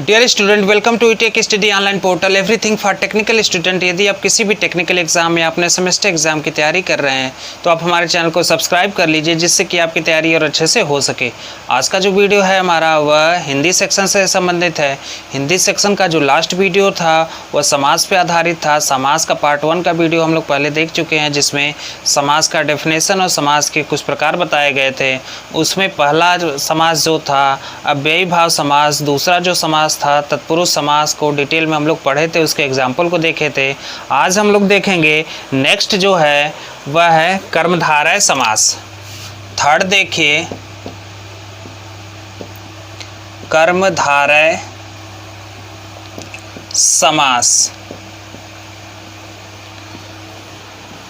Dear student, welcome to tech study online portal everything for technical student. यदि आप किसी भी टेक्निकल एग्जाम या अपने सेमेस्टर एग्जाम की तैयारी कर रहे हैं तो आप हमारे चैनल को सब्सक्राइब कर लीजिए, जिससे कि आपकी तैयारी और अच्छे से हो सके। आज का जो वीडियो है हमारा वह हिंदी सेक्शन से संबंधित है। हिंदी सेक्शन का जो लास्ट वीडियो था वह समास पे आधारित था। समास का पार्ट 1 का वीडियो हम लोग पहले देख चुके हैं, जिसमें समास का डेफिनेशन और समास के कुछ प्रकार बताए गए थे। उसमें पहला समास जो था अव्ययी भाव समास, दूसरा जो समास था तत्पुरुष समास को डिटेल में हम लोग पढ़े थे, उसके एग्जाम्पल को देखे थे। आज हम लोग देखेंगे नेक्स्ट जो है वह है कर्मधारय समास। थर्ड देखिए, कर्मधारय समास।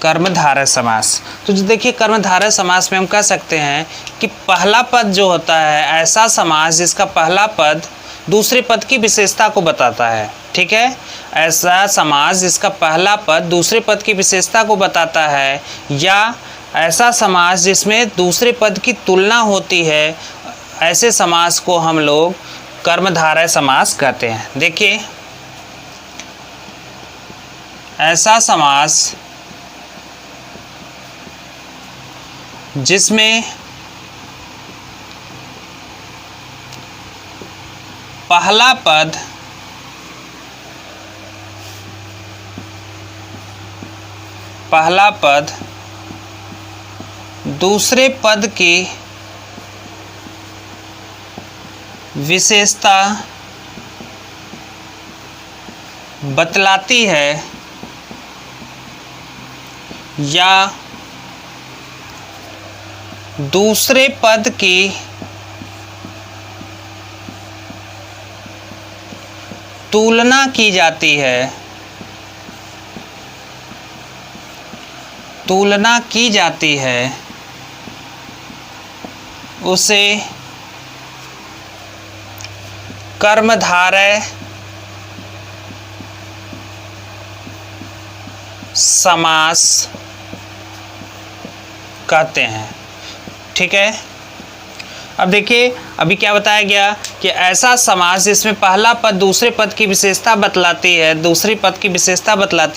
कर्मधारय समास तो जो देखिए कर्मधारय समास में हम कह सकते हैं कि पहला पद जो होता है ऐसा समास जिसका पहला पद दूसरे पद की विशेषता को बताता है। ठीक है, ऐसा समास जिसका पहला पद दूसरे पद की विशेषता को बताता है, या ऐसा समास जिसमें दूसरे पद की तुलना होती है, ऐसे समास को हम लोग कर्मधारय समास कहते हैं। देखिए, ऐसा समास जिसमें पहला पद दूसरे पद की विशेषता बतलाती है, या दूसरे पद की तुलना की जाती है, उसे कर्मधारय समास कहते हैं। ठीक है, अब देखिए अभी क्या बताया गया कि ऐसा समास जिसमें पहला पद दूसरे पद की विशेषता बतलाती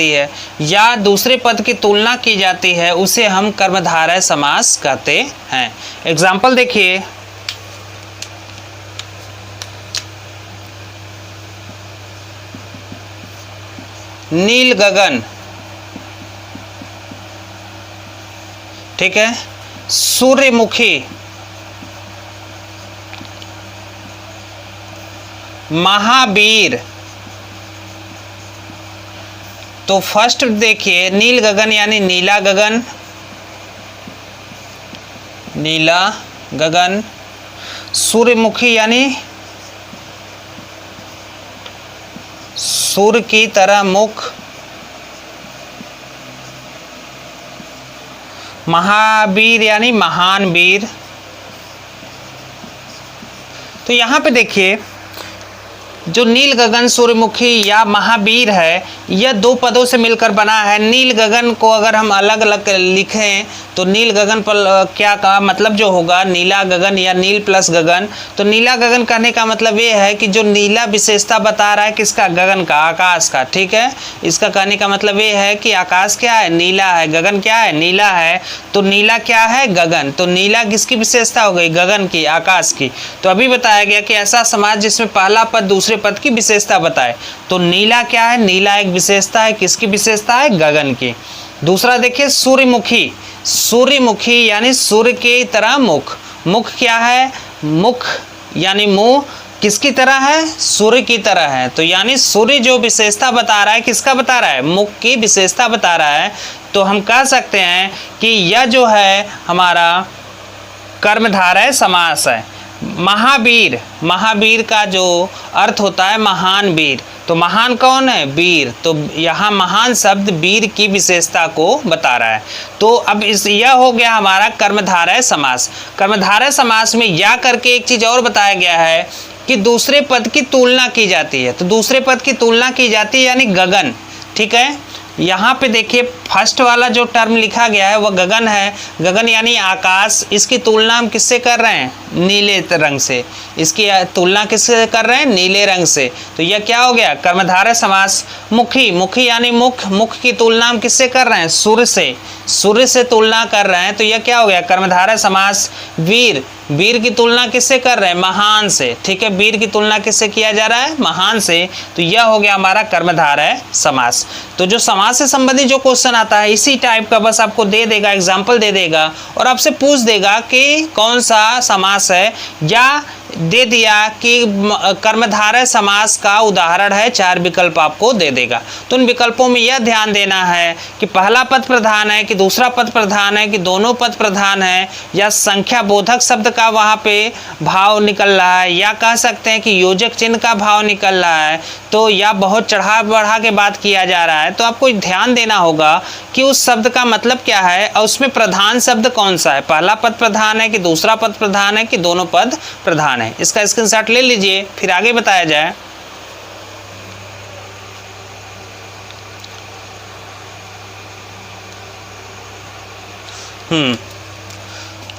है, या दूसरे पद की तुलना की जाती है, उसे हम कर्मधारय समास कहते हैं। एग्जाम्पल देखिए, नील गगन, ठीक है, सूर्यमुखी, महावीर। तो फर्स्ट देखिए, नील गगन यानी नीला गगन, सूर्यमुखी यानी सूर्य की तरह मुख, महावीर यानी महान वीर। तो यहाँ पे देखिए जो नील गगन, सूर्यमुखी या महावीर है, यह दो पदों से मिलकर बना है। नील गगन को अगर हम अलग अलग लिखें तो नील गगन पर क्या का मतलब जो होगा नीला गगन या नील प्लस गगन। तो नीला गगन कहने का मतलब ये है कि जो नीला विशेषता बता रहा है किसका, गगन का, आकाश का। ठीक है, इसका कहने का मतलब ये है कि आकाश क्या है, नीला है, गगन क्या है, नीला है। तो नीला क्या है, गगन। तो नीला किसकी विशेषता हो गई, गगन की, आकाश की। तो अभी बताया गया कि ऐसा समास जिसमें पहला पद दूसरे पद की विशेषता बताए। तो नीला क्या है, नीला एक विशेषता है, किसकी विशेषता है, गगन की। दूसरा देखिए सूर्यमुखी यानी सूर्य की तरह मुख। मुख क्या है, मुख यानी मुंह किसकी तरह है, सूर्य की तरह है। तो यानी सूर्य जो विशेषता बता रहा है, किसका बता रहा है, मुख की विशेषता बता रहा है। तो हम कह सकते हैं कि यह जो है हमारा कर्मधारय समास है। महावीर का जो अर्थ होता है महान वीर। तो महान कौन है, वीर। तो यहाँ महान शब्द वीर की विशेषता को बता रहा है। तो अब यह हो गया हमारा कर्मधारय समास। कर्मधारय समास में या करके एक चीज़ और बताया गया है कि दूसरे पद की तुलना की जाती है। तो दूसरे पद की तुलना की जाती है यानी गगन। ठीक है, यहाँ पे देखिए फर्स्ट वाला जो टर्म लिखा गया है वह गगन है। गगन यानी आकाश। इसकी तुलना हम किससे कर रहे हैं? नीले रंग से। इसकी तुलना किससे कर रहे हैं? नीले रंग से। तो यह क्या हो गया? कर्मधारय समास। मुखी, मुखी यानी मुख। मुख की तुलना हम किससे कर रहे हैं? सूर्य से। सूर्य से तुलना कर रहे हैं तो यह क्या हो गया? कर्मधारय समास। वीर, वीर की तुलना किससे कर रहे हैं? महान से। ठीक है, वीर की तुलना किससे किया जा रहा है? महान से। तो यह हो गया हमारा कर्मधारय समास। तो जो समास से संबंधित जो क्वेश्चन आता है इसी टाइप का बस आपको दे देगा, एग्जाम्पल दे देगा और आपसे पूछ देगा कि कौन सा समास है, या दे दिया कि कर्मधारय समास का उदाहरण है, 4 विकल्प आपको दे देगा। तो उन विकल्पों में यह ध्यान देना है कि पहला पद प्रधान है कि दूसरा पद प्रधान है कि दोनों पद प्रधान है, या संख्या बोधक शब्द का वहाँ पे भाव निकल रहा है, या कह सकते हैं कि योजक चिन्ह का भाव निकल रहा है, तो या बहुत चढ़ा बढ़ा के बात किया जा रहा है। तो आपको ध्यान देना होगा कि उस शब्द का मतलब क्या है और उसमें प्रधान शब्द कौन सा है, पहला पद प्रधान है कि दूसरा पद प्रधान है कि दोनों पद प्रधान है। इसका स्क्रीनशॉट ले लीजिए, फिर आगे बताया जाए।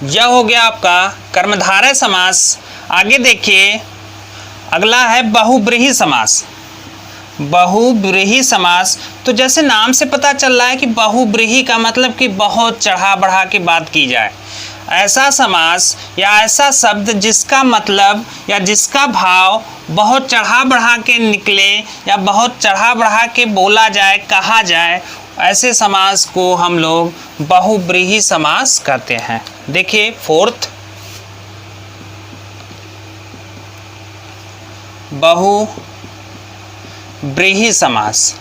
यह हो गया आपका कर्मधारय समास। आगे देखिए, अगला है बहुब्रीहि समास। बहुब्रीहि समास, तो जैसे नाम से पता चल रहा है कि बहुब्रीहि का मतलब कि बहुत चढ़ा बढ़ा के बात की जाए। ऐसा समास या ऐसा शब्द जिसका मतलब या जिसका भाव बहुत चढ़ा बढ़ा के निकले या बहुत चढ़ा बढ़ा के बोला जाए, कहा जाए, ऐसे समास को हम लोग बहुब्रीहि समास कहते हैं। देखिए फोर्थ, बहुब्रीहि समास।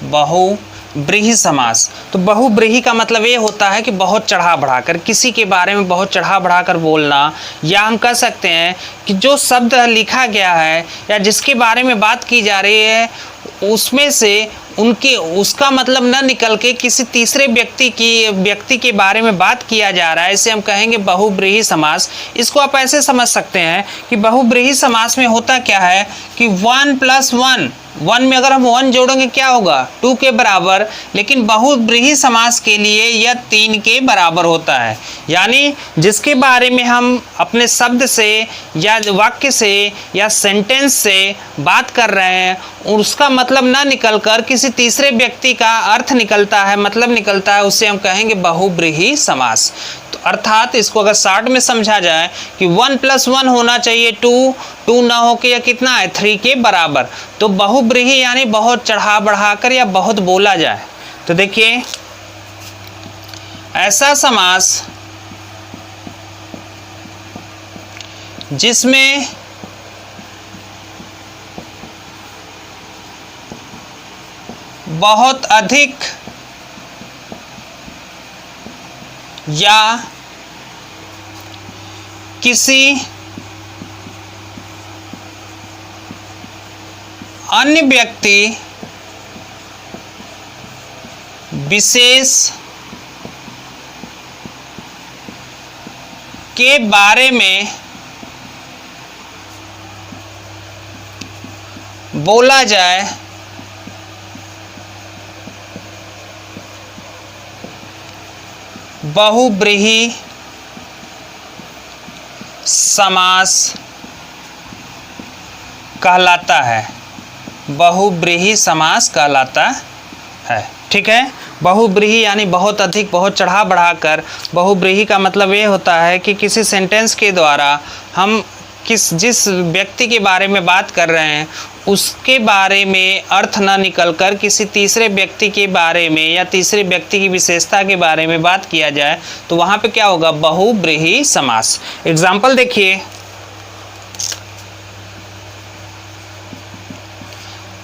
बहुब्रीहि समास, तो बहुब्रीहि का मतलब ये होता है कि बहुत चढ़ा बढ़ाकर, किसी के बारे में बहुत चढ़ा बढ़ाकर बोलना, या हम कह सकते हैं कि जो शब्द लिखा गया है या जिसके बारे में बात की जा रही है उसमें से उसका मतलब न निकल के किसी तीसरे व्यक्ति के बारे में बात किया जा रहा है, इसे हम कहेंगे बहुब्रीहि समास। इसको आप ऐसे समझ सकते हैं कि बहुब्रीहि समास में होता क्या है कि 1 + 1, 1 में अगर हम 1 जोड़ेंगे क्या होगा? 2 के बराबर, लेकिन बहुब्रीहि समास के लिए यह 3 के बराबर होता है। यानी जिसके बारे में हम अपने शब्द से या वाक्य से या सेंटेंस से बात कर रहे हैं उसका मतलब ना निकल कर किसी तीसरे व्यक्ति का अर्थ निकलता है, मतलब निकलता है, उसे हम कहेंगे बहुब्रीहि समास। तो अर्थात इसको अगर शॉर्ट में समझा जाए कि 1 + 1 होना चाहिए 2, 2 ना होके या कितना है 3 के बराबर। तो बहुब्रीहि यानी बहुत चढ़ा बढ़ाकर या बहुत बोला जाए। तो देखिए ऐसा समास जिसमें बहुत अधिक या किसी अन्य व्यक्ति विशेष के बारे में बोला जाए बहुब्रीहि समास कहलाता है। बहुब्रीहि समास कहलाता है। ठीक है, बहुब्रीहि यानी बहुत अधिक, बहुत चढ़ा बढ़ाकर। बहुब्रीहि का मतलब ये होता है कि किसी सेंटेंस के द्वारा हम जिस व्यक्ति के बारे में बात कर रहे हैं उसके बारे में अर्थ न निकलकर किसी तीसरे व्यक्ति के बारे में या तीसरे व्यक्ति की विशेषता के बारे में बात किया जाए तो वहाँ पे क्या होगा? बहुब्रीहि समास। एग्जाम्पल देखिए,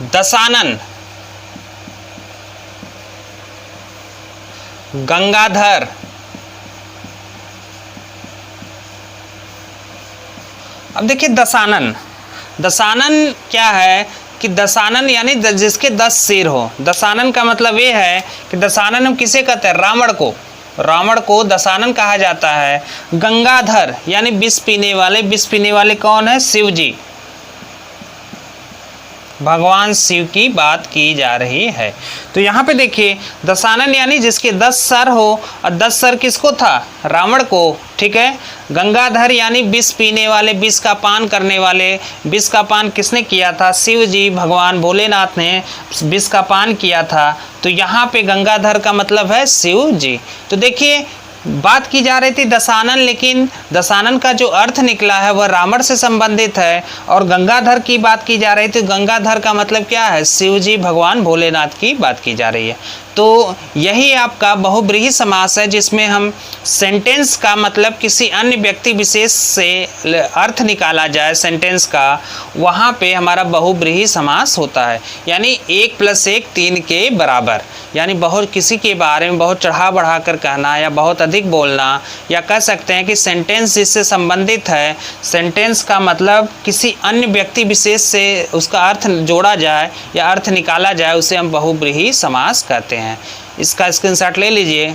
दशानन, गंगाधर, अब देखिए दशानन। दशानन क्या है कि दशानन यानी जिसके 10 सिर हो। दशानन का मतलब ये है कि दशानन हम किसे कहते हैं? रावण को। रावण को दशानन कहा जाता है। गंगाधर यानी विष पीने वाले। विष पीने वाले कौन है? शिव जी। भगवान शिव की बात की जा रही है। तो यहाँ पे देखिए दशानन यानी जिसके 10 सर हो, और 10 सर किसको था? रावण को, ठीक है। गंगाधर यानी विष पीने वाले, विष का पान करने वाले। विष का पान किसने किया था? शिव जी, भगवान भोलेनाथ ने विष का पान किया था। तो यहाँ पे गंगाधर का मतलब है शिव जी। तो देखिए बात की जा रही थी दशानन, लेकिन दशानन का जो अर्थ निकला है वह रावण से संबंधित है, और गंगाधर की बात की जा रही थी। गंगाधर का मतलब क्या है? शिव जी, भगवान भोलेनाथ की बात की जा रही है। तो यही आपका बहुब्रीहि समास है, जिसमें हम सेंटेंस का मतलब किसी अन्य व्यक्ति विशेष से अर्थ निकाला जाए सेंटेंस का, वहाँ पे हमारा बहुब्रीहि समास होता है। यानी 1 + 1 3 के बराबर। यानी बहुत किसी के बारे में बहुत चढ़ा बढ़ा कर कहना या बहुत अधिक बोलना, या कह सकते हैं कि सेंटेंस जिससे संबंधित है, सेंटेंस का मतलब किसी अन्य व्यक्ति विशेष से उसका अर्थ जोड़ा जाए या अर्थ निकाला जाए, उसे हम बहुब्रीहि समास कहते हैं। इसका स्क्रीनशॉट ले लीजिए।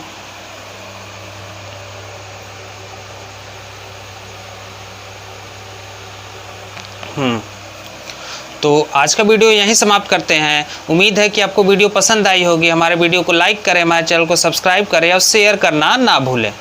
तो आज का वीडियो यहीं समाप्त करते हैं। उम्मीद है कि आपको वीडियो पसंद आई होगी। हमारे वीडियो को लाइक करें, हमारे चैनल को सब्सक्राइब करें और शेयर करना ना भूलें।